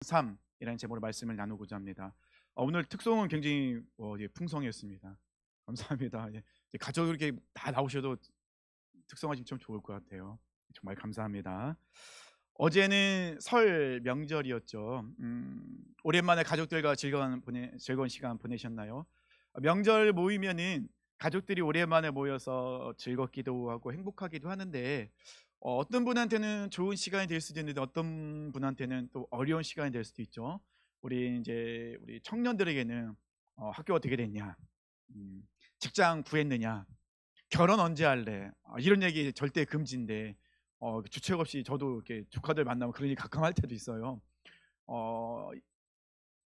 삶이라는 제목으로 말씀을 나누고자 합니다. 오늘 특송은 굉장히 풍성했습니다. 감사합니다. 예. 가족 이렇게 다 나오셔도 특송하시면 참 좋을 것 같아요. 정말 감사합니다. 어제는 설 명절이었죠. 오랜만에 가족들과 즐거운 시간 보내셨나요? 명절 모이면은 가족들이 오랜만에 모여서 즐겁기도 하고 행복하기도 하는데 어떤 분한테는 좋은 시간이 될 수도 있는데 어떤 분한테는 또 어려운 시간이 될 수도 있죠. 우리 청년들에게는 학교 어떻게 됐냐, 음, 직장 구했느냐, 결혼 언제 할래, 이런 얘기 절대 금지인데 주책 없이 저도 이렇게 조카들 만나면 그런 일이 가끔 할 때도 있어요. 어,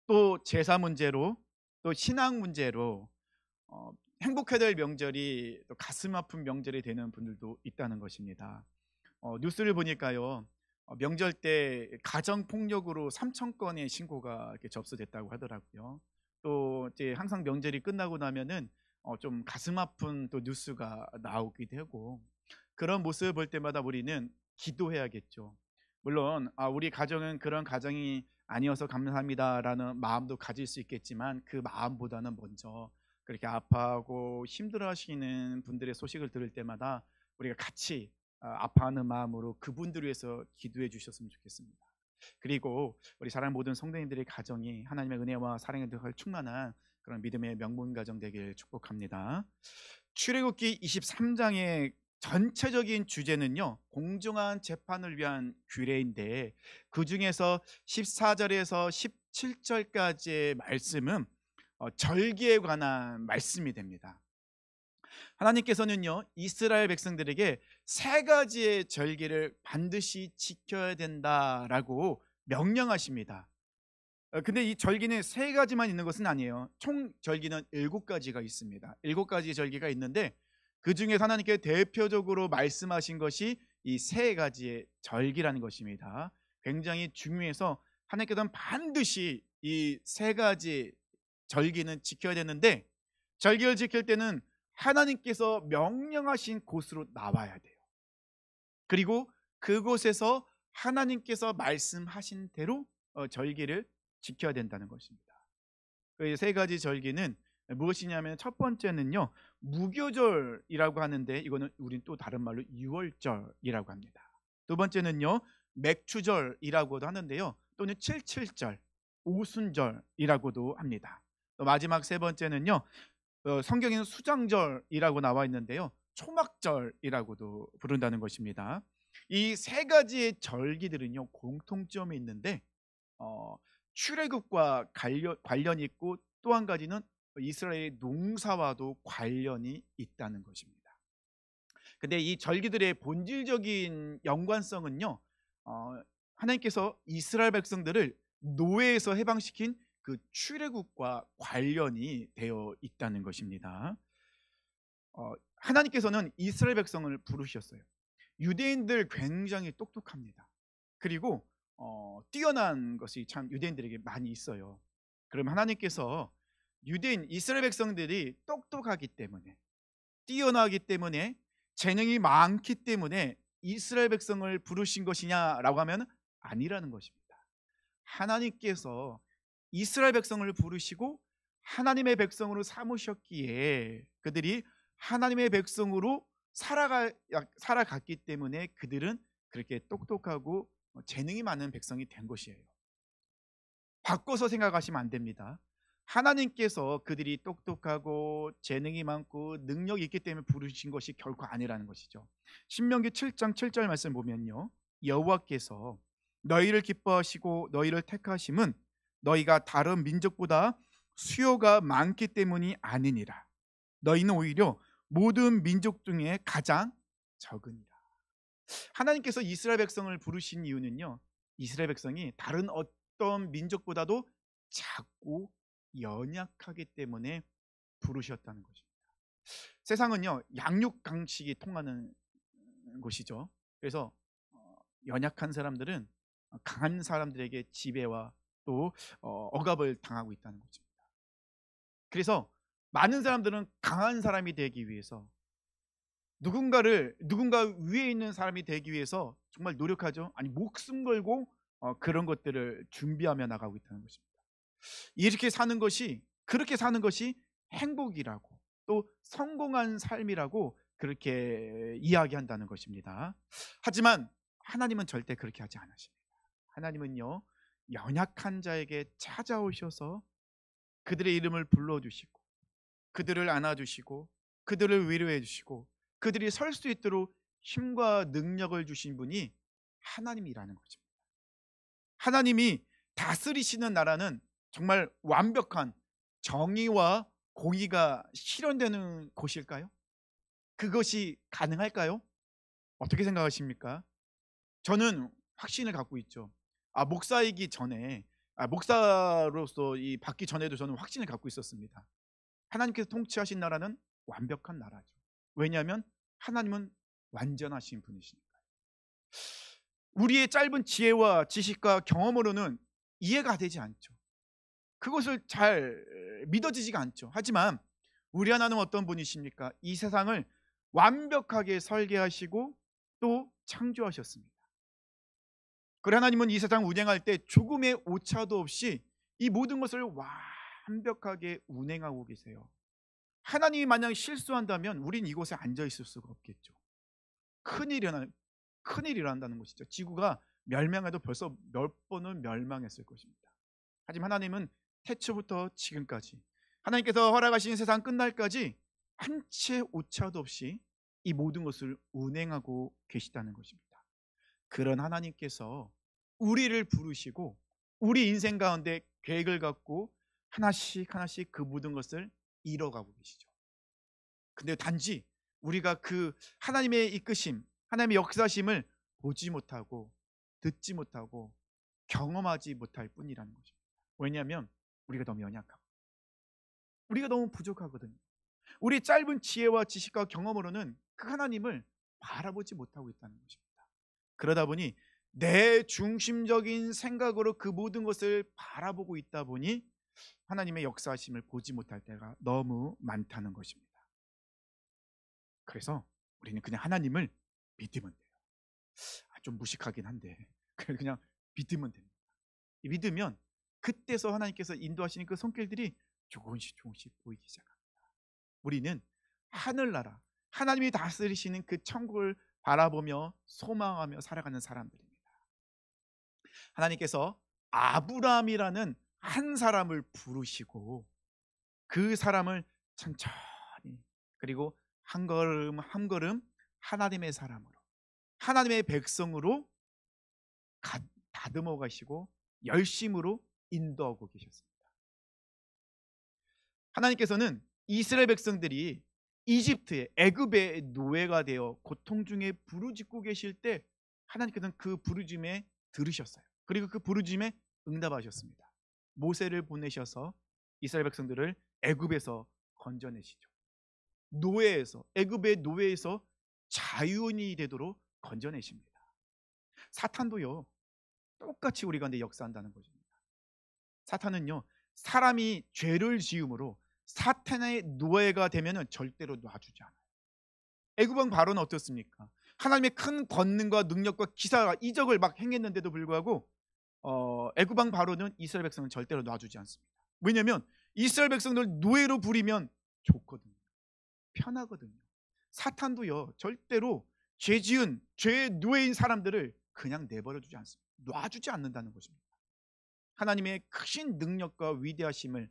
또 제사 문제로 또 신앙 문제로 어, 행복해야 될 명절이 또 가슴 아픈 명절이 되는 분들도 있다는 것입니다. 뉴스를 보니까요. 명절 때 가정 폭력으로 3천 건의 신고가 이렇게 접수됐다고 하더라고요. 또 이제 항상 명절이 끝나고 나면은 좀 가슴 아픈 또 뉴스가 나오기도 하고, 그런 모습을 볼 때마다 우리는 기도해야겠죠. 물론 우리 가정은 그런 가정이 아니어서 감사합니다라는 마음도 가질 수 있겠지만, 그 마음보다는 먼저 그렇게 아파하고 힘들어하시는 분들의 소식을 들을 때마다 우리가 같이 아파하는 마음으로 그분들을 위해서 기도해 주셨으면 좋겠습니다. 그리고 우리 사랑하는 모든 성도님들의 가정이 하나님의 은혜와 사랑에 늘 충만한 그런 믿음의 명문 가정 되길 축복합니다. 출애굽기 23장의 전체적인 주제는요, 공정한 재판을 위한 규례인데, 그 중에서 14절에서 17절까지의 말씀은 절기에 관한 말씀이 됩니다. 하나님께서는요, 이스라엘 백성들에게 세 가지의 절기를 반드시 지켜야 된다라고 명령하십니다. 근데 이 절기는 세 가지만 있는 것은 아니에요. 총 절기는 7가지가 있습니다. 7가지 절기가 있는데, 그 중에 하나님께 대표적으로 말씀하신 것이 이 세 가지의 절기라는 것입니다. 굉장히 중요해서 하나님께서는 반드시 이 세 가지 절기는 지켜야 되는데, 절기를 지킬 때는 하나님께서 명령하신 곳으로 나와야 돼요. 그리고 그곳에서 하나님께서 말씀하신 대로 절기를 지켜야 된다는 것입니다. 그 세 가지 절기는 무엇이냐면, 첫 번째는요, 무교절이라고 하는데, 이거는 우린 또 다른 말로 유월절이라고 합니다. 두 번째는요, 맥추절이라고도 하는데요, 또는 칠칠절, 오순절이라고도 합니다. 또 마지막 세 번째는요, 성경에는 수장절이라고 나와 있는데요, 초막절이라고도 부른다는 것입니다. 이 세 가지의 절기들은요, 공통점이 있는데 어, 출애굽과 관련이 있고, 또 한 가지는 이스라엘 농사와도 관련이 있다는 것입니다. 근데 이 절기들의 본질적인 연관성은요, 어, 하나님께서 이스라엘 백성들을 노예에서 해방시킨 그 출애굽과 관련이 되어 있다는 것입니다. 하나님께서는 이스라엘 백성을 부르셨어요. 유대인들 굉장히 똑똑합니다. 그리고 뛰어난 것이 참 유대인들에게 많이 있어요. 그럼 하나님께서 유대인 이스라엘 백성들이 똑똑하기 때문에, 뛰어나기 때문에, 재능이 많기 때문에 이스라엘 백성을 부르신 것이냐라고 하면 아니라는 것입니다. 하나님께서 이스라엘 백성을 부르시고 하나님의 백성으로 삼으셨기에, 그들이 하나님의 백성으로 살아갔기 때문에 그들은 그렇게 똑똑하고 재능이 많은 백성이 된 것이에요. 바꿔서 생각하시면 안 됩니다. 하나님께서 그들이 똑똑하고 재능이 많고 능력이 있기 때문에 부르신 것이 결코 아니라는 것이죠. 신명기 7장 7절 말씀 보면요, 여호와께서 너희를 기뻐하시고 너희를 택하심은 너희가 다른 민족보다 수요가 많기 때문이 아니니라. 너희는 오히려 모든 민족 중에 가장 적으니라. 하나님께서 이스라엘 백성을 부르신 이유는요, 이스라엘 백성이 다른 어떤 민족보다도 작고 연약하기 때문에 부르셨다는 것입니다. 세상은요, 양육 강식이 통하는 곳이죠. 그래서 연약한 사람들은 강한 사람들에게 지배와 또 억압을 당하고 있다는 것입니다. 그래서 많은 사람들은 강한 사람이 되기 위해서, 누군가 위에 있는 사람이 되기 위해서 정말 노력하죠. 아니, 목숨 걸고 그런 것들을 준비하며 나가고 있다는 것입니다. 이렇게 사는 것이, 그렇게 사는 것이 행복이라고, 또 성공한 삶이라고 그렇게 이야기한다는 것입니다. 하지만 하나님은 절대 그렇게 하지 않으십니다. 하나님은요, 연약한 자에게 찾아오셔서 그들의 이름을 불러주시고, 그들을 안아주시고, 그들을 위로해 주시고, 그들이 설 수 있도록 힘과 능력을 주신 분이 하나님이라는 거죠. 하나님이 다스리시는 나라는 정말 완벽한 정의와 공의가 실현되는 곳일까요? 그것이 가능할까요? 어떻게 생각하십니까? 저는 확신을 갖고 있죠. 목사이기 전에, 목사로서 이 받기 전에도 저는 확신을 갖고 있었습니다. 하나님께서 통치하신 나라는 완벽한 나라죠. 왜냐하면 하나님은 완전하신 분이시니까요. 우리의 짧은 지혜와 지식과 경험으로는 이해가 되지 않죠. 그것을 잘 믿어지지가 않죠. 하지만 우리 하나님은 어떤 분이십니까? 이 세상을 완벽하게 설계하시고 또 창조하셨습니다. 그래, 하나님은 이 세상 운행할 때 조금의 오차도 없이 이 모든 것을 완벽하게 운행하고 계세요. 하나님이 만약 실수한다면 우린 이곳에 앉아 있을 수가 없겠죠. 큰일이 일어난다는 것이죠. 지구가 멸망해도 벌써 몇 번은 멸망했을 것입니다. 하지만 하나님은 태초부터 지금까지, 하나님께서 허락하신 세상 끝날까지 한 채 오차도 없이 이 모든 것을 운행하고 계시다는 것입니다. 그런 하나님께서 우리를 부르시고 우리 인생 가운데 계획을 갖고 하나씩 하나씩 그 모든 것을 이뤄가고 계시죠. 근데 단지 우리가 그 하나님의 이끄심, 하나님의 역사심을 보지 못하고 듣지 못하고 경험하지 못할 뿐이라는 거죠. 왜냐하면 우리가 너무 연약하고 우리가 너무 부족하거든요. 우리 짧은 지혜와 지식과 경험으로는 그 하나님을 바라보지 못하고 있다는 것입니다. 그러다 보니 내 중심적인 생각으로 그 모든 것을 바라보고 있다 보니 하나님의 역사하심을 보지 못할 때가 너무 많다는 것입니다. 그래서 우리는 그냥 하나님을 믿으면 돼요. 좀 무식하긴 한데 그냥 믿으면 됩니다. 믿으면 그때서 하나님께서 인도하시는 그 손길들이 조금씩 조금씩 보이기 시작합니다. 우리는 하늘나라, 하나님이 다스리시는 그 천국을 바라보며 소망하며 살아가는 사람들입니다. 하나님께서 아브라함이라는 한 사람을 부르시고 그 사람을 천천히, 그리고 한 걸음 한 걸음 하나님의 사람으로, 하나님의 백성으로 다듬어 가시고 열심으로 인도하고 계셨습니다. 하나님께서는 이스라엘 백성들이 이집트의 애굽의 노예가 되어 고통 중에 부르짖고 계실 때 하나님께서는 그 부르짖음에 들으셨어요. 그리고 그 부르짖음에 응답하셨습니다. 모세를 보내셔서 이스라엘 백성들을 애굽에서 건져내시죠. 노예에서, 애굽의 노예에서 자유인이 되도록 건져내십니다. 사탄도요, 똑같이 우리 가운데 역사한다는 것입니다. 사탄은요, 사람이 죄를 지음으로 사탄의 노예가 되면은 절대로 놔주지 않아요. 애굽 왕 바로는 어떻습니까? 하나님의 큰 권능과 능력과 기사와 이적을 막 행했는데도 불구하고 애굽 왕 바로는 이스라엘 백성은 절대로 놔주지 않습니다. 왜냐하면 이스라엘 백성들 노예로 부리면 좋거든요. 편하거든요. 사탄도요, 절대로 죄 지은 죄의 노예인 사람들을 그냥 내버려두지 않습니다. 놔주지 않는다는 것입니다. 하나님의 크신 능력과 위대하심을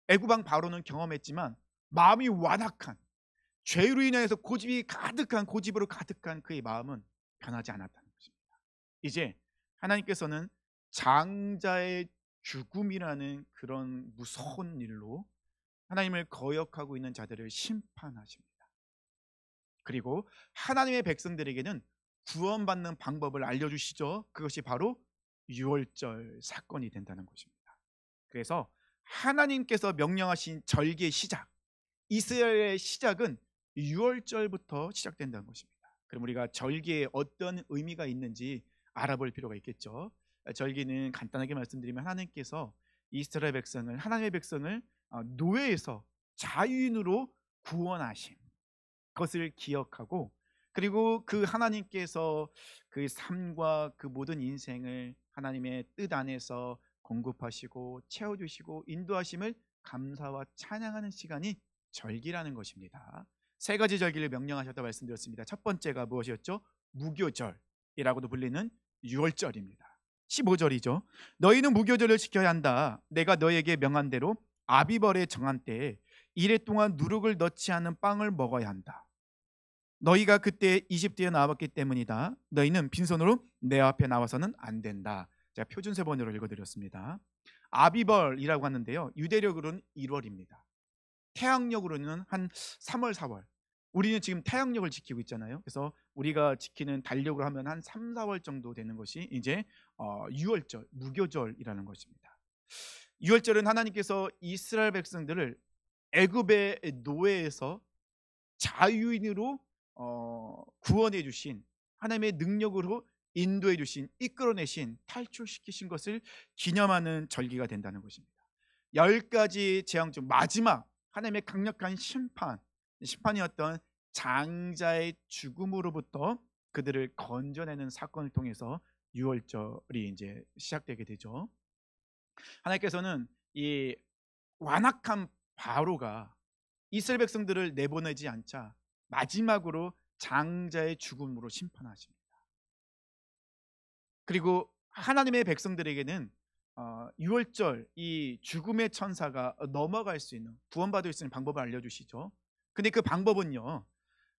애굽 왕 바로는 경험했지만 마음이 완악한, 죄로 인해서 고집으로 가득한 그의 마음은 변하지 않았다는 것입니다. 이제 하나님께서는 장자의 죽음이라는 그런 무서운 일로 하나님을 거역하고 있는 자들을 심판하십니다. 그리고 하나님의 백성들에게는 구원받는 방법을 알려주시죠. 그것이 바로 유월절 사건이 된다는 것입니다. 그래서 하나님께서 명령하신 절기의 시작, 이스라엘의 시작은 유월절부터 시작된다는 것입니다. 그럼 우리가 절기에 어떤 의미가 있는지 알아볼 필요가 있겠죠. 절기는 간단하게 말씀드리면 하나님께서 이스라엘 백성을, 하나님의 백성을 노예에서 자유인으로 구원하심, 그것을 기억하고, 그리고 그 하나님께서 그 삶과 그 모든 인생을 하나님의 뜻 안에서 공급하시고 채워주시고 인도하심을 감사와 찬양하는 시간이 절기라는 것입니다. 세 가지 절기를 명령하셨다고 말씀드렸습니다. 첫 번째가 무엇이었죠? 무교절이라고도 불리는 유월절입니다. 15절이죠. 너희는 무교절을 지켜야 한다. 내가 너희에게 명한 대로 아비벌에 정한 때에 이래 동안 누룩을 넣지 않은 빵을 먹어야 한다. 너희가 그때 이집트에 나왔기 때문이다. 너희는 빈손으로 내 앞에 나와서는 안 된다. 제가 표준세번호로 읽어드렸습니다. 아비벌이라고 하는데요, 유대력으로는 1월입니다. 태양력으로는 한 3월, 4월. 우리는 지금 태양력을 지키고 있잖아요. 그래서 우리가 지키는 달력으로 하면 한 3, 4월 정도 되는 것이 이제 유월절, 무교절이라는 것입니다. 유월절은 하나님께서 이스라엘 백성들을 애굽의 노예에서 자유인으로 구원해 주신, 하나님의 능력으로 인도해 주신, 이끌어내신, 탈출시키신 것을 기념하는 절기가 된다는 것입니다. 10가지 재앙 중 마지막 하나님의 강력한 심판이었던 장자의 죽음으로부터 그들을 건져내는 사건을 통해서 유월절이 이제 시작되게 되죠. 하나님께서는 이 완악한 바로가 이스라엘 백성들을 내보내지 않자 마지막으로 장자의 죽음으로 심판하십니다. 그리고 하나님의 백성들에게는 유월절 이 죽음의 천사가 넘어갈 수 있는, 구원받을 수 있는 방법을 알려주시죠. 근데 그 방법은요,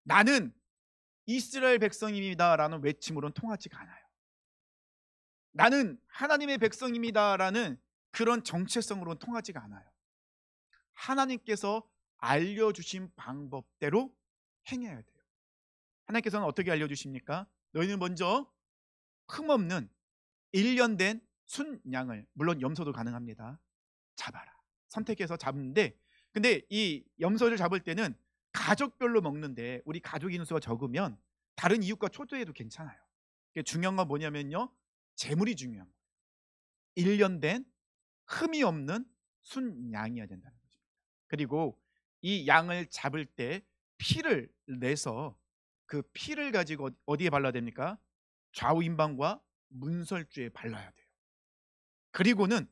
나는 이스라엘 백성입니다라는 외침으로는 통하지가 않아요. 나는 하나님의 백성입니다라는 그런 정체성으로는 통하지가 않아요. 하나님께서 알려주신 방법대로 행해야 돼요. 하나님께서는 어떻게 알려주십니까? 너희는 먼저 흠없는 1년 된 순양을, 물론 염소도 가능합니다, 잡아라. 선택해서 잡는데, 근데 이 염소를 잡을 때는 가족별로 먹는데 우리 가족 인수가 적으면 다른 이웃과 초대해도 괜찮아요. 중요한 건 뭐냐면요, 재물이 중요한 거예요. 1년 된 흠이 없는 순양이어야 된다는 거죠. 그리고 이 양을 잡을 때 피를 내서 그 피를 가지고 어디에 발라야 됩니까? 좌우 임방과 문설주에 발라야 돼요. 그리고는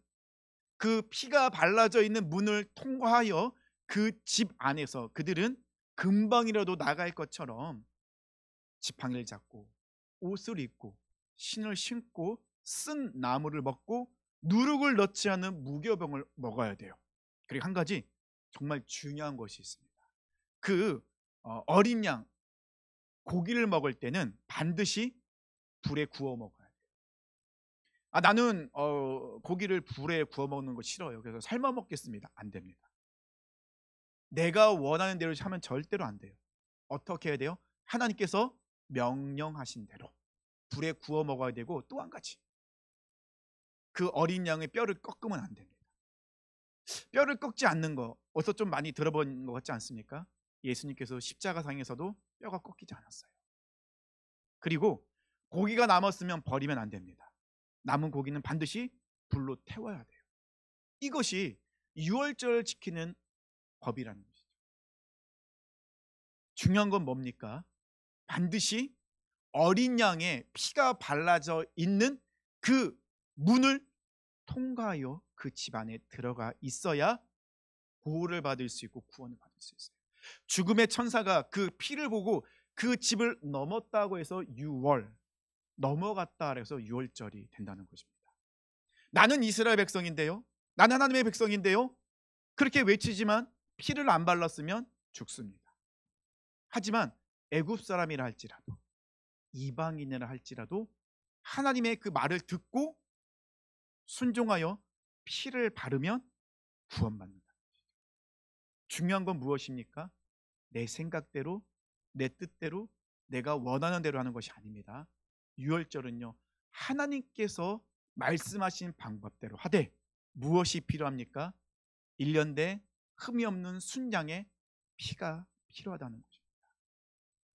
그 피가 발라져 있는 문을 통과하여 그 집 안에서 그들은 금방이라도 나갈 것처럼 지팡이를 잡고 옷을 입고 신을 신고 쓴 나무를 먹고 누룩을 넣지 않은 무교병을 먹어야 돼요. 그리고 한 가지 정말 중요한 것이 있습니다. 그 어린 양 고기를 먹을 때는 반드시 불에 구워 먹어야 돼요. 나는 고기를 불에 구워 먹는 거 싫어요. 그래서 삶아 먹겠습니다. 안 됩니다. 내가 원하는 대로 하면 절대로 안 돼요. 어떻게 해야 돼요? 하나님께서 명령하신 대로 불에 구워 먹어야 되고, 또 한 가지, 그 어린 양의 뼈를 꺾으면 안 됩니다. 뼈를 꺾지 않는 거 어디서 좀 많이 들어본 것 같지 않습니까? 예수님께서 십자가상에서도 뼈가 꺾이지 않았어요. 그리고 고기가 남았으면 버리면 안 됩니다. 남은 고기는 반드시 불로 태워야 돼요. 이것이 유월절을 지키는 법이라는 것이죠. 중요한 건 뭡니까? 반드시 어린 양의 피가 발라져 있는 그 문을 통과하여 그 집 안에 들어가 있어야 보호를 받을 수 있고 구원을 받을 수 있어요. 죽음의 천사가 그 피를 보고 그 집을 넘었다고 해서 유월, 넘어갔다 그래서 유월절이 된다는 것입니다. 나는 이스라엘 백성인데요, 나는 하나님의 백성인데요, 그렇게 외치지만 피를 안 발랐으면 죽습니다. 하지만 애굽 사람이라 할지라도 이방인이라 할지라도 하나님의 그 말을 듣고 순종하여 피를 바르면 구원받는다. 중요한 건 무엇입니까? 내 생각대로, 내 뜻대로, 내가 원하는 대로 하는 것이 아닙니다. 유월절은요, 하나님께서 말씀하신 방법대로 하되 무엇이 필요합니까? 1년 내 흠이 없는 순양의 피가 필요하다는 것입니다.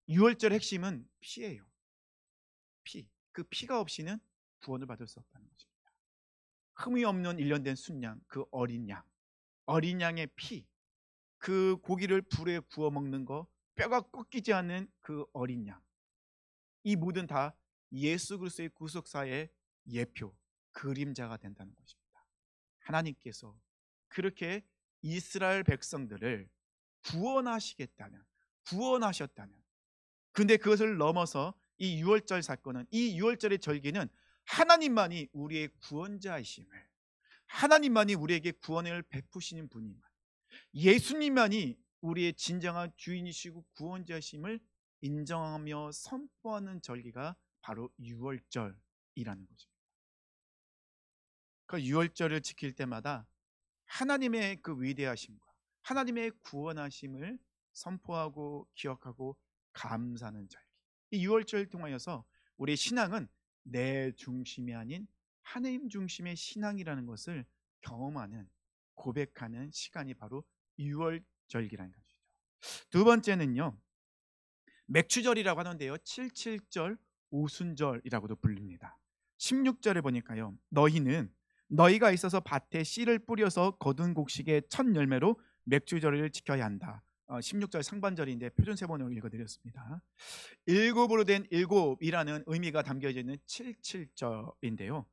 유월절 핵심은 피예요. 피. 그 피가 없이는 구원을 받을 수 없다는 것입니다. 흠이 없는 1년 된 순양, 그 어린 양, 어린 양의 피, 그 고기를 불에 구워 먹는 거, 뼈가 꺾이지 않는 그 어린 양, 이 모든 다 예수 그리스도의 구속사의 예표, 그림자가 된다는 것입니다. 하나님께서 그렇게 이스라엘 백성들을 구원하셨다면, 근데 그것을 넘어서 이 유월절 사건은, 이 유월절의 절기는 하나님만이 우리의 구원자이심을, 하나님만이 우리에게 구원을 베푸시는 분이만, 예수님만이 우리의 진정한 주인이시고 구원자이심을 인정하며 선포하는 절기가 바로 유월절이라는 거죠. 그 유월절을 지킬 때마다 하나님의 그 위대하심과 하나님의 구원하심을 선포하고 기억하고 감사하는 절기. 이 유월절 통하여서 우리의 신앙은 내 중심이 아닌 하나님 중심의 신앙이라는 것을 경험하는, 고백하는 시간이 바로 유월절기라는 것이죠. 두 번째는요, 맥추절이라고 하는데요, 77절 오순절이라고도 불립니다. 16절에 보니까요, 너희가 있어서 밭에 씨를 뿌려서 거둔 곡식의 첫 열매로 맥추절을 지켜야 한다. 16절 상반절인데 표준 세번으로 읽어드렸습니다. 일곱으로 된 일곱이라는 의미가 담겨져 있는 77절인데요,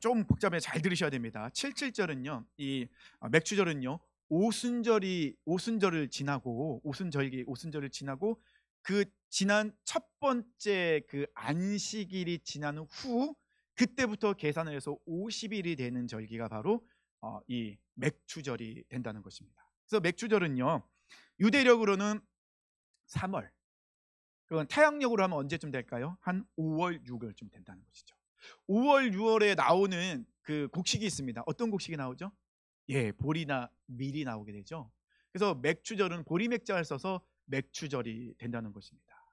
좀 복잡해, 잘 들으셔야 됩니다. 77절은요, 이 맥추절은요, 오순절을 지나고, 오순절을 지나고 그 지난 첫 번째 그 안식일이 지난 후, 그때부터 계산을 해서 50일이 되는 절기가 바로 이 맥추절이 된다는 것입니다. 그래서 맥추절은요, 유대력으로는 3월, 그건 태양력으로 하면 언제쯤 될까요? 한 5월 6월쯤 된다는 것이죠. 5월 6월에 나오는 그 곡식이 있습니다. 어떤 곡식이 나오죠? 예, 보리나 밀이 나오게 되죠. 그래서 맥추절은 보리맥자를 써서 맥추절이 된다는 것입니다.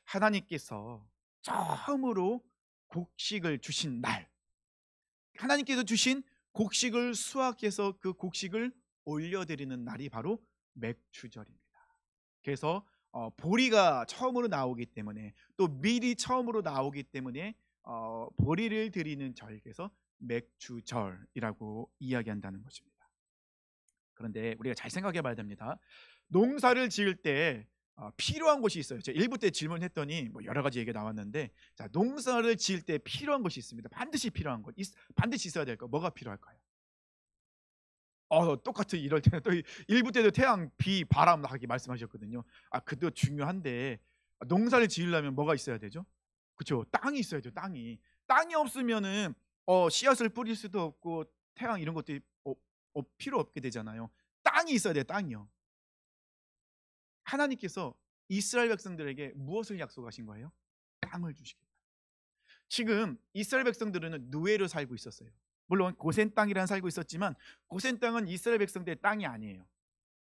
하나님께서 처음으로 곡식을 주신 날, 하나님께서 주신 곡식을 수확해서 그 곡식을 올려드리는 날이 바로 맥추절입니다. 그래서 보리가 처음으로 나오기 때문에, 또 밀이 처음으로 나오기 때문에 보리를 드리는 절기에서 맥추절이라고 이야기한다는 것입니다. 그런데 우리가 잘 생각해 봐야 됩니다. 농사를 지을 때 필요한 것이 있어요. 제가 1부 때 질문했더니 뭐 여러 가지 얘기가 나왔는데, 자, 농사를 지을 때 필요한 것이 있습니다. 반드시 필요한 것, 반드시 있어야 될 거, 뭐가 필요할까요? 똑같이 이럴 때는 또 1부 때도 태양, 비, 바람 하게 말씀하셨거든요. 그도 중요한데, 농사를 지으려면 뭐가 있어야 되죠? 그렇죠. 땅이 있어야죠. 땅이 없으면은 씨앗을 뿌릴 수도 없고 태양 이런 것들이 필요 없게 되잖아요. 땅이 있어야 돼요. 땅이요. 하나님께서 이스라엘 백성들에게 무엇을 약속하신 거예요? 땅을 주시겠다. 지금 이스라엘 백성들은 노예로 살고 있었어요. 물론 고센 땅이란 살고 있었지만, 고센 땅은 이스라엘 백성들의 땅이 아니에요.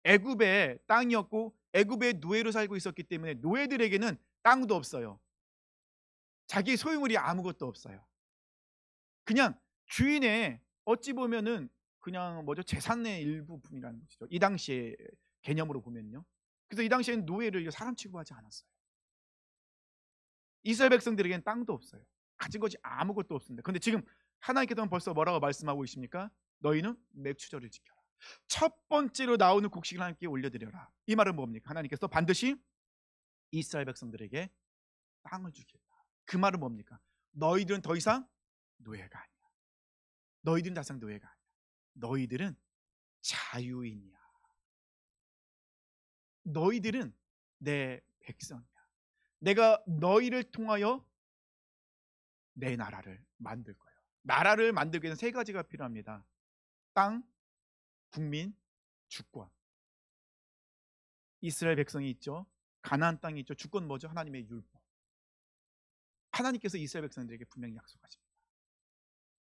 애굽의 땅이었고, 애굽의 노예로 살고 있었기 때문에 노예들에게는 땅도 없어요. 자기 소유물이 아무것도 없어요. 그냥 주인의, 어찌 보면은 그냥 재산의 일부분이라는 것이죠. 이 당시의 개념으로 보면요. 그래서 이 당시에는 노예를 사람 취급하지 않았어요. 이스라엘 백성들에게는 땅도 없어요. 가진 것이 아무것도 없습니다. 그런데 지금 하나님께서는 벌써 뭐라고 말씀하고 있습니까? 너희는 맥추절을 지켜라. 첫 번째로 나오는 곡식을 하나님께 올려드려라. 이 말은 뭡니까? 하나님께서 반드시 이스라엘 백성들에게 땅을 주겠다. 그 말은 뭡니까? 너희들은 더 이상 노예가 아니야. 너희들은 더 이상 노예가 아니야. 너희들은 자유인이야. 너희들은 내 백성이야. 내가 너희를 통하여 내 나라를 만들 거예요. 나라를 만들기 위해서 세 가지가 필요합니다. 땅, 국민, 주권. 이스라엘 백성이 있죠. 가나안 땅이 있죠. 주권 뭐죠? 하나님의 율법. 하나님께서 이스라엘 백성들에게 분명히 약속하십니다.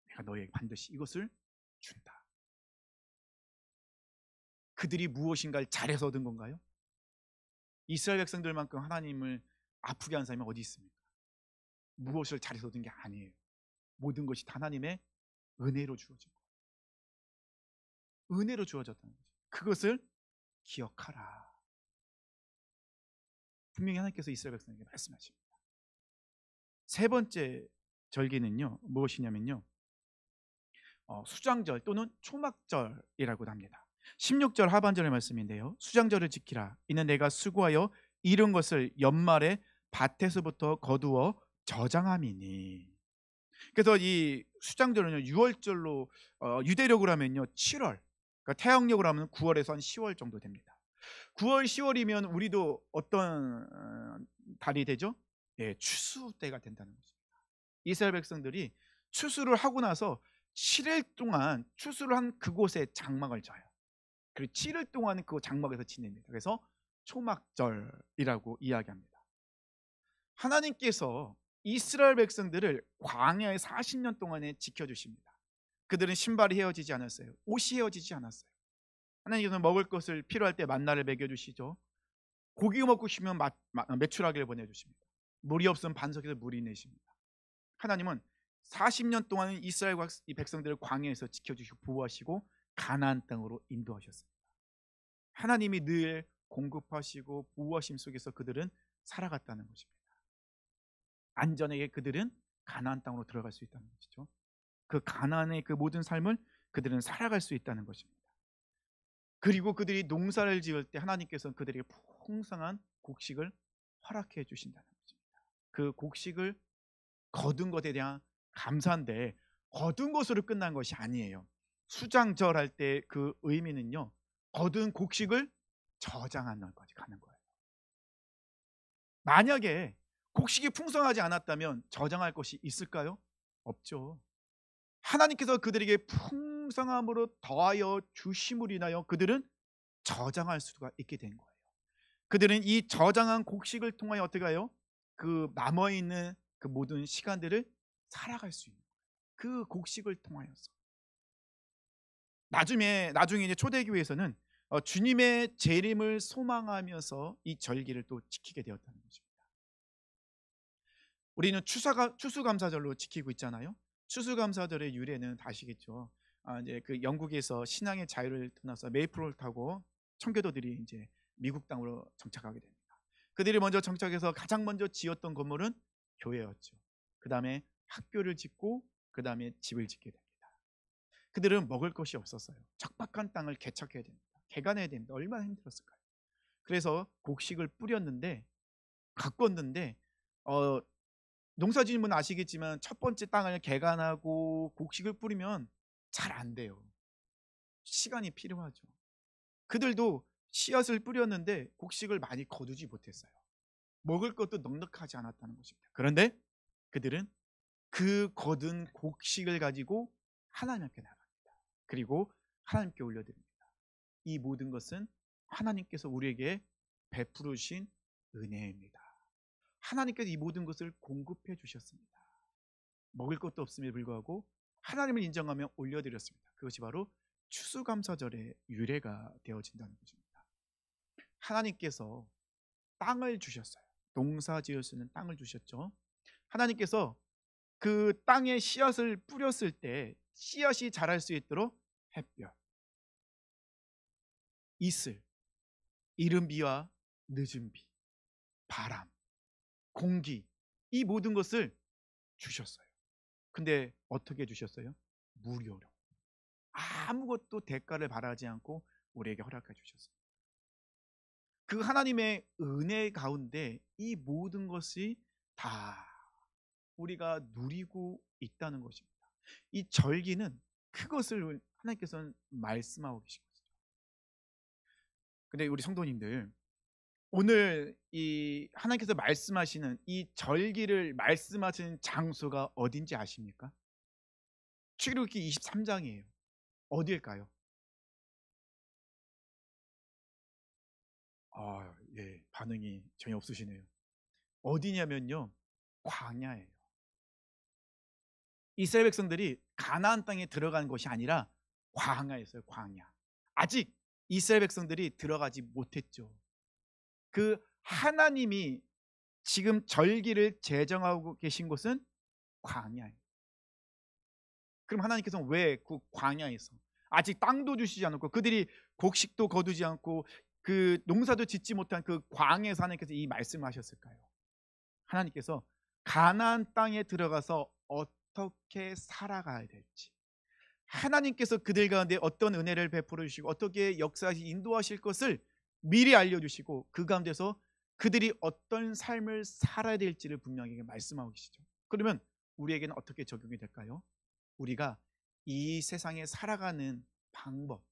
내가 너희에게 반드시 이것을 준다. 그들이 무엇인가를 잘해서 얻은 건가요? 이스라엘 백성들만큼 하나님을 아프게 한 사람이 어디 있습니까? 무엇을 잘해서 얻은 게 아니에요. 모든 것이 하나님의 은혜로 주어진 거예요. 은혜로 주어졌다는 거죠. 그것을 기억하라. 분명히 하나님께서 이스라엘 백성에게 말씀하십니다. 세 번째 절기는요, 무엇이냐면요, 수장절 또는 초막절이라고 합니다. 16절 하반절의 말씀인데요, 수장절을 지키라. 이는 내가 수고하여 이룬 것을 연말에 밭에서부터 거두어 저장함이니. 그래서 이 수장절은요 6월절로 유대력으로 하면요 7월, 그러니까 태양력으로 하면 9월에서 한 10월 정도 됩니다. 9월, 10월이면 우리도 어떤 달이 되죠? 예, 추수 때가 된다는 거죠. 이스라엘 백성들이 추수를 하고 나서 7일 동안 추수를 한 그곳에 장막을 져요. 그리고 7일 동안 그 장막에서 지냅니다. 그래서 초막절이라고 이야기합니다. 하나님께서 이스라엘 백성들을 광야에 40년 동안에 지켜주십니다. 그들은 신발이 헤어지지 않았어요. 옷이 헤어지지 않았어요. 하나님께서는 먹을 것을 필요할 때 만나를 먹여주시죠. 고기 먹고 싶으면 메추라기를 보내주십니다. 물이 없으면 반석에서 물이 내십니다. 하나님은 40년 동안 이스라엘 백성들을 광야에서 지켜주시고 보호하시고 가나안 땅으로 인도하셨습니다. 하나님이 늘 공급하시고 보호하심 속에서 그들은 살아갔다는 것입니다. 안전하게 그들은 가나안 땅으로 들어갈 수 있다는 것이죠. 그 가나안의 그 모든 삶을 그들은 살아갈 수 있다는 것입니다. 그리고 그들이 농사를 지을 때 하나님께서는 그들에게 풍성한 곡식을 허락해 주신다는 것입니다. 그 곡식을 거둔 것에 대한 감사인데 거둔 것으로 끝난 것이 아니에요. 수장절 할 때 그 의미는요, 거둔 곡식을 저장하는 것까지 가는 거예요. 만약에 곡식이 풍성하지 않았다면 저장할 것이 있을까요? 없죠. 하나님께서 그들에게 풍성함으로 더하여 주심으로 인하여 그들은 저장할 수가 있게 된 거예요. 그들은 이 저장한 곡식을 통하여 어떻게 해요? 그 남아있는 그 모든 시간들을 살아갈 수 있는 거예요. 그 곡식을 통하여서. 나중에 이제 초대교회에서는 주님의 재림을 소망하면서 이 절기를 또 지키게 되었다는 것입니다. 우리는 추수감사절로 지키고 있잖아요. 추수감사절의 유래는 다 아시겠죠. 이제 그 영국에서 신앙의 자유를 떠나서 메이플을 타고 청교도들이 이제 미국 땅으로 정착하게 됩니다. 그들이 먼저 정착해서 가장 먼저 지었던 건물은 교회였죠. 그 다음에 학교를 짓고 그 다음에 집을 짓게 됩니다. 그들은 먹을 것이 없었어요. 척박한 땅을 개척해야 됩니다. 개간해야 됩니다. 얼마나 힘들었을까요? 그래서 곡식을 뿌렸는데 가꿨는데 농사짓는 분 아시겠지만 첫 번째 땅을 개간하고 곡식을 뿌리면 잘 안 돼요. 시간이 필요하죠. 그들도 씨앗을 뿌렸는데 곡식을 많이 거두지 못했어요. 먹을 것도 넉넉하지 않았다는 것입니다. 그런데 그들은 그 거둔 곡식을 가지고 하나님 앞에 나갑니다. 그리고 하나님께 올려드립니다. 이 모든 것은 하나님께서 우리에게 베푸르신 은혜입니다. 하나님께서 이 모든 것을 공급해 주셨습니다. 먹을 것도 없음에 불구하고 하나님을 인정하며 올려드렸습니다. 그것이 바로 추수감사절의 유래가 되어진다는 것입니다. 하나님께서 땅을 주셨어요. 농사 지을 수 있는 땅을 주셨죠. 하나님께서 그 땅에 씨앗을 뿌렸을 때 씨앗이 자랄 수 있도록 햇볕, 이슬, 이른 비와 늦은 비, 바람, 공기, 이 모든 것을 주셨어요. 근데 어떻게 주셨어요? 무료로. 아무것도 대가를 바라지 않고 우리에게 허락해 주셨어요. 그 하나님의 은혜 가운데 이 모든 것이 다 우리가 누리고 있다는 것입니다. 이 절기는 그것을 하나님께서는 말씀하고 계신 거죠. 근데 우리 성도님들, 오늘 이 하나님께서 말씀하시는 이 절기를 말씀하시는 장소가 어딘지 아십니까? 출애굽기 23장이에요. 어디일까요? 예, 반응이 전혀 없으시네요. 어디냐면요, 광야예요. 이스라엘 백성들이 가나안 땅에 들어간 것이 아니라 광야였어요. 광야. 아직 이스라엘 백성들이 들어가지 못했죠. 그 하나님이 지금 절기를 제정하고 계신 곳은 광야예요. 그럼 하나님께서는 왜 그 광야에서 아직 땅도 주시지 않았고 그들이 곡식도 거두지 않고 그 농사도 짓지 못한 그 광야에서 하나님께서 이 말씀을 하셨을까요? 하나님께서 가나안 땅에 들어가서 어떻게 살아가야 될지, 하나님께서 그들 가운데 어떤 은혜를 베풀어 주시고 어떻게 역사하시 인도하실 것을 미리 알려주시고 그 가운데서 그들이 어떤 삶을 살아야 될지를 분명히 말씀하고 계시죠. 그러면 우리에게는 어떻게 적용이 될까요? 우리가 이 세상에 살아가는 방법,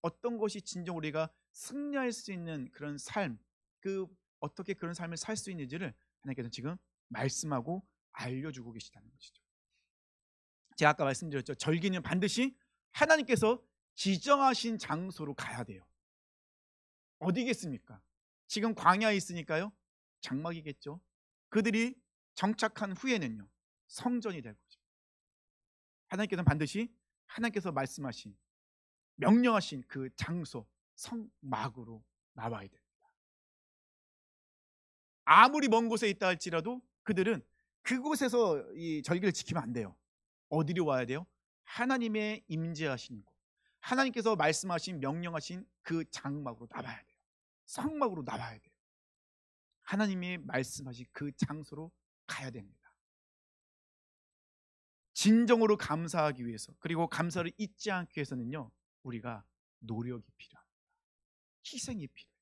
어떤 것이 진정 우리가 승리할 수 있는 그런 삶, 그 어떻게 그런 삶을 살 수 있는지를 하나님께서 지금 말씀하고 알려주고 계시다는 것이죠. 제가 아까 말씀드렸죠. 절기는 반드시 하나님께서 지정하신 장소로 가야 돼요. 어디겠습니까? 지금 광야에 있으니까요. 장막이겠죠. 그들이 정착한 후에는요. 성전이 될 거죠. 하나님께서는 반드시 하나님께서 말씀하신 명령하신 그 장소 성막으로 나와야 됩니다. 아무리 먼 곳에 있다 할지라도 그들은 그곳에서 이 절기를 지키면 안 돼요. 어디로 와야 돼요? 하나님의 임재하신 곳, 하나님께서 말씀하신 명령하신 그 장막으로 나와야 돼요. 성막으로 나와야 돼요. 하나님이 말씀하신 그 장소로 가야 됩니다. 진정으로 감사하기 위해서, 그리고 감사를 잊지 않기 위해서는요, 우리가 노력이 필요합니다. 희생이 필요해요.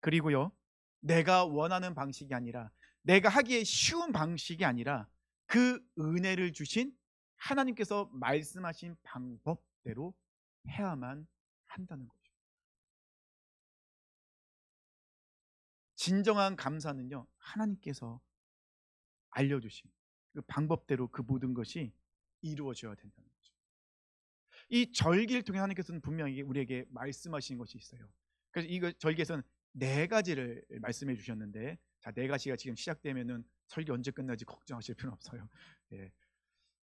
그리고요, 내가 원하는 방식이 아니라, 내가 하기에 쉬운 방식이 아니라 그 은혜를 주신 하나님께서 말씀하신 방법대로 해야만 한다는 거죠. 진정한 감사는요, 하나님께서 알려주신 그 방법대로 그 모든 것이 이루어져야 된다는 거죠. 이 절기를 통해 하나님께서는 분명히 우리에게 말씀하시는 것이 있어요. 그래서 이 절기에서는 네 가지를 말씀해 주셨는데, 자, 네 가지가 지금 시작되면은 설교 언제 끝나지 걱정하실 필요는 없어요. 예.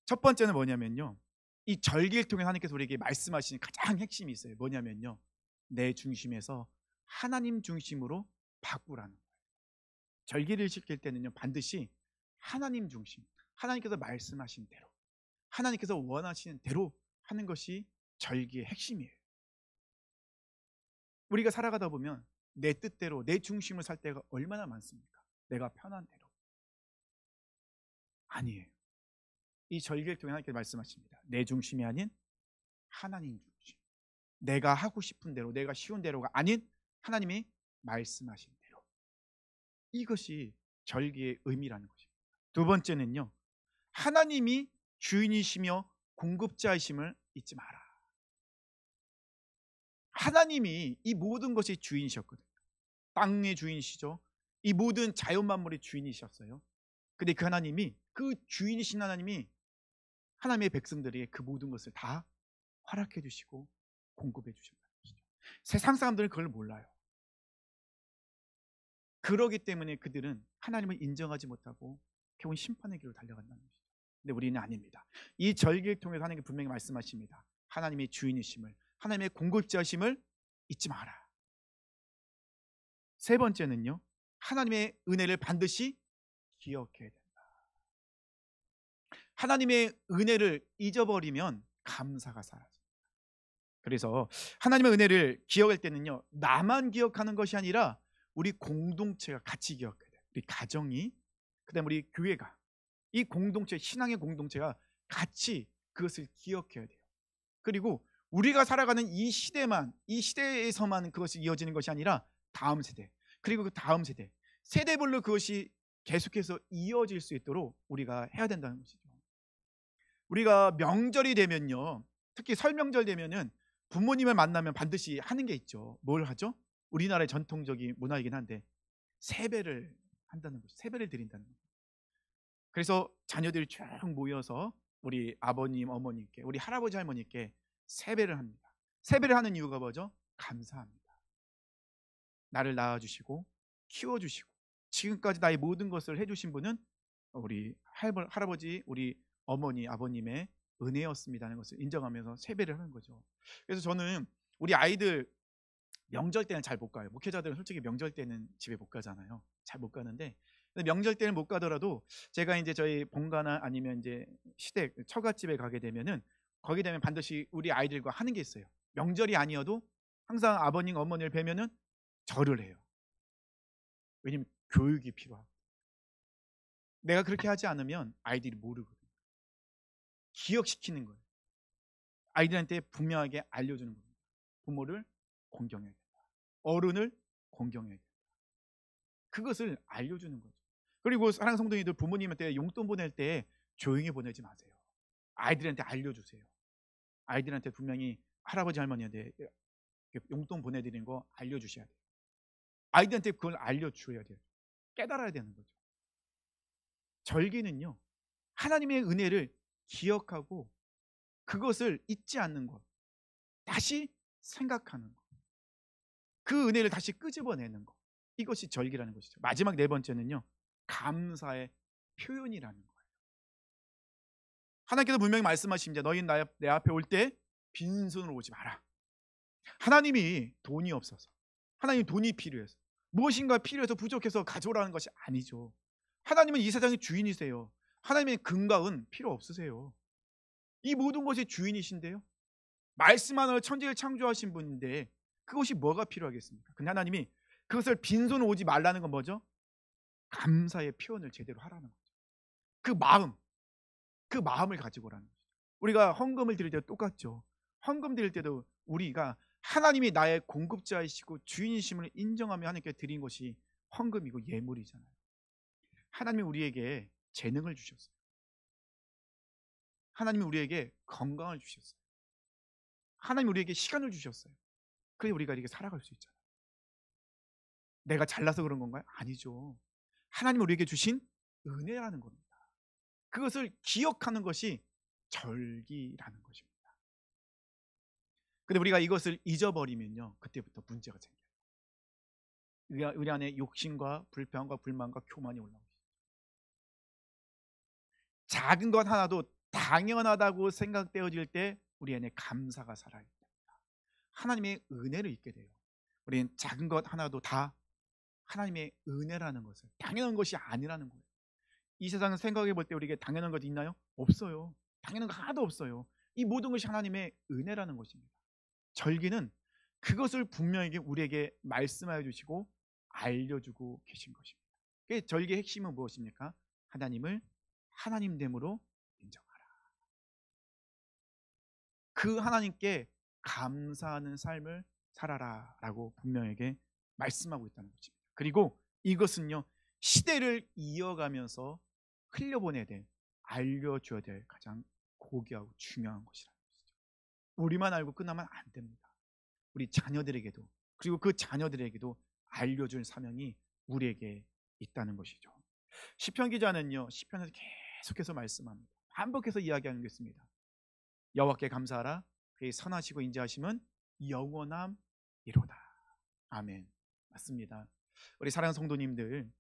첫 번째는 뭐냐면요, 이 절기를 통해 하나님께서 우리에게 말씀하시는 가장 핵심이 있어요. 뭐냐면요, 내 중심에서 하나님 중심으로 바꾸라는 거예요. 절기를 지킬 때는요, 반드시 하나님 중심, 하나님께서 말씀하신 대로, 하나님께서 원하시는 대로 하는 것이 절기의 핵심이에요. 우리가 살아가다 보면 내 뜻대로 내 중심을 살 때가 얼마나 많습니까? 내가 편한 대로. 아니에요. 이 절기를 통해 하나님께서 말씀하십니다. 내 중심이 아닌 하나님 중심, 내가 하고 싶은 대로, 내가 쉬운 대로가 아닌 하나님이 말씀하신 대로. 이것이 절기의 의미라는 것입니다. 두 번째는요, 하나님이 주인이시며 공급자이심을 잊지 마라. 하나님이 이 모든 것이 주인이셨거든요. 땅의 주인이시죠. 이 모든 자연 만물의 주인이셨어요. 근데 그 하나님이, 그 주인이신 하나님이 하나님의 백성들에게 그 모든 것을 다 허락해 주시고 공급해 주셨다는 것이죠. 세상 사람들은 그걸 몰라요. 그러기 때문에 그들은 하나님을 인정하지 못하고 결국 심판의 길로 달려간다는 것이죠. 근데 우리는 아닙니다. 이 절기를 통해서 하나님께 분명히 말씀하십니다. 하나님의 주인이심을, 하나님의 공급자심을 잊지 마라. 세 번째는요, 하나님의 은혜를 반드시 기억해야 된다. 하나님의 은혜를 잊어버리면 감사가 사라집니다. 그래서 하나님의 은혜를 기억할 때는요, 나만 기억하는 것이 아니라 우리 공동체가 같이 기억해야 돼요. 우리 가정이, 그다음에 우리 교회가, 이 공동체, 신앙의 공동체가 같이 그것을 기억해야 돼요. 그리고 우리가 살아가는 이 시대만, 이 시대에서만 그것이 이어지는 것이 아니라 다음 세대, 그리고 그 다음 세대, 세대별로 그것이 계속해서 이어질 수 있도록 우리가 해야 된다는 것이죠. 우리가 명절이 되면요, 특히 설 명절 되면은 부모님을 만나면 반드시 하는 게 있죠. 뭘 하죠? 우리나라의 전통적인 문화이긴 한데 세배를 한다는 거죠. 세배를 드린다는 거죠. 그래서 자녀들이 쭉 모여서 우리 아버님, 어머님께, 우리 할아버지, 할머니께 세배를 합니다. 세배를 하는 이유가 뭐죠? 감사합니다. 나를 낳아주시고 키워주시고 지금까지 나의 모든 것을 해주신 분은 우리 할아버지, 우리 어머니, 아버님의 은혜였습니다는 것을 인정하면서 세배를 하는 거죠. 그래서 저는 우리 아이들 명절 때는 잘 못 가요. 목회자들은 솔직히 명절 때는 집에 못 가잖아요. 잘 못 가는데, 명절 때는 못 가더라도 제가 이제 저희 본가나 아니면 이제 시댁 처갓집에 가게 되면은 거기 되면 반드시 우리 아이들과 하는 게 있어요. 명절이 아니어도 항상 아버님, 어머니를 뵈면은 절을 해요. 왜냐면 교육이 필요하고, 내가 그렇게 하지 않으면 아이들이 모르거든요. 기억시키는 거예요. 아이들한테 분명하게 알려주는 겁니다. 부모를 공경해야 된다. 어른을 공경해야 된다. 그것을 알려주는 거죠. 그리고 사랑하는 성도님들, 부모님한테 용돈 보낼 때 조용히 보내지 마세요. 아이들한테 알려주세요. 아이들한테 분명히 할아버지 할머니한테 용돈 보내드리는 거 알려주셔야 돼요. 아이들한테 그걸 알려줘야 돼요. 깨달아야 되는 거죠. 절기는요, 하나님의 은혜를 기억하고 그것을 잊지 않는 것, 다시 생각하는 것, 그 은혜를 다시 끄집어내는 것, 이것이 절기라는 것이죠. 마지막 네 번째는요, 감사의 표현이라는 거예요. 하나님께서 분명히 말씀하십니다. 너희는 내 앞에 올 때 빈손으로 오지 마라. 하나님이 돈이 없어서, 하나님 돈이 필요해서, 무엇인가 필요해서 부족해서 가져오라는 것이 아니죠. 하나님은 이 세상의 주인이세요. 하나님의 금강은 필요 없으세요. 이 모든 것의 주인이신데요, 말씀 하나로 천지를 창조하신 분인데 그것이 뭐가 필요하겠습니까? 근데 하나님이 그것을 빈손으로 오지 말라는 건 뭐죠? 감사의 표현을 제대로 하라는 거죠. 그 마음을 가지고 오라는 거죠. 우리가 헌금을 드릴 때도 똑같죠. 헌금 드릴 때도 우리가 하나님이 나의 공급자이시고 주인이심을 인정하며 하나님께 드린 것이 헌금이고 예물이잖아요. 하나님이 우리에게 재능을 주셨어요. 하나님이 우리에게 건강을 주셨어요. 하나님이 우리에게 시간을 주셨어요. 그래야 우리가 이렇게 살아갈 수 있잖아요. 내가 잘나서 그런 건가요? 아니죠. 하나님이 우리에게 주신 은혜라는 겁니다. 그것을 기억하는 것이 절기라는 것입니다. 근데 우리가 이것을 잊어버리면요, 그때부터 문제가 생겨요. 우리 안에 욕심과 불평과 불만과 교만이 올라옵니다. 작은 것 하나도 당연하다고 생각되어질 때 우리 안에 감사가 살아야 됩니다. 하나님의 은혜를 잊게 돼요. 우리는 작은 것 하나도 다 하나님의 은혜라는 것을, 당연한 것이 아니라는 거예요. 이 세상을 생각해 볼 때 우리에게 당연한 것이 있나요? 없어요. 당연한 거 하나도 없어요. 이 모든 것이 하나님의 은혜라는 것입니다. 절기는 그것을 분명히 우리에게 말씀하여 주시고 알려주고 계신 것입니다. 절기의 핵심은 무엇입니까? 하나님을 하나님됨으로 인정하라. 그 하나님께 감사하는 삶을 살아라 라고 분명하게 말씀하고 있다는 것입니다. 그리고 이것은요, 시대를 이어가면서 흘려보내야 될, 알려줘야 될 가장 고귀하고 중요한 것이라는 것이죠. 우리만 알고 끝나면 안 됩니다. 우리 자녀들에게도, 그리고 그 자녀들에게도 알려줄 사명이 우리에게 있다는 것이죠. 시편 기자는요, 시편에서 계속해서 말씀합니다. 반복해서 이야기하는 게 있습니다. 여호와께 감사하라. 그의 선하시고 인자하심은 영원함이로다. 아멘. 맞습니다. 우리 사랑하는 성도님들,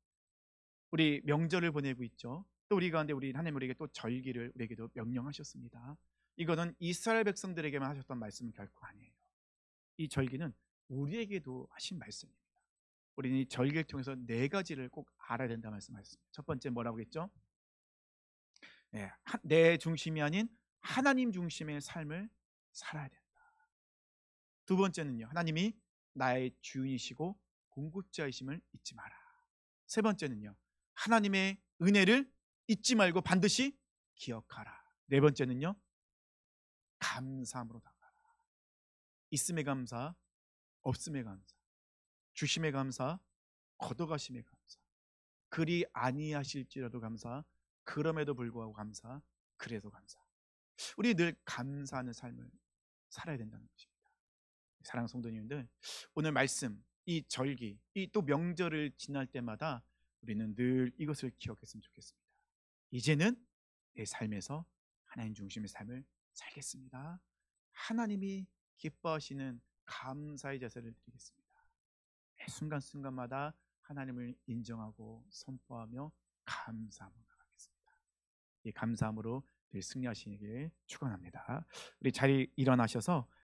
우리 명절을 보내고 있죠. 또 우리 가운데 우리 하나님 우리에게 또 절기를 우리에게도 명령하셨습니다. 이거는 이스라엘 백성들에게만 하셨던 말씀은 결코 아니에요. 이 절기는 우리에게도 하신 말씀입니다. 우리는 이 절기를 통해서 네 가지를 꼭 알아야 된다 말씀하셨습니다. 첫 번째 뭐라고 했죠? 내 중심이 아닌 하나님 중심의 삶을 살아야 된다. 두 번째는요, 하나님이 나의 주인이시고 공급자이심을 잊지 마라. 세 번째는요, 하나님의 은혜를 잊지 말고 반드시 기억하라. 네 번째는요, 감사함으로 다가라. 있음의 감사, 없음의 감사, 주심의 감사, 걷어가심의 감사, 그리 아니하실지라도 감사, 그럼에도 불구하고 감사, 그래도 감사. 우리 늘 감사하는 삶을 살아야 된다는 것입니다. 사랑하는 성도님들, 오늘 말씀, 이 절기, 이 또 명절을 지날 때마다 우리는 늘 이것을 기억했으면 좋겠습니다. 이제는 내 삶에서 하나님 중심의 삶을 살겠습니다. 하나님이 기뻐하시는 감사의 제사를 드리겠습니다. 매 순간순간마다 하나님을 인정하고 선포하며 감사함으로 나가겠습니다. 이 감사함으로 늘 승리하시길 축원합니다. 우리 자리 일어나셔서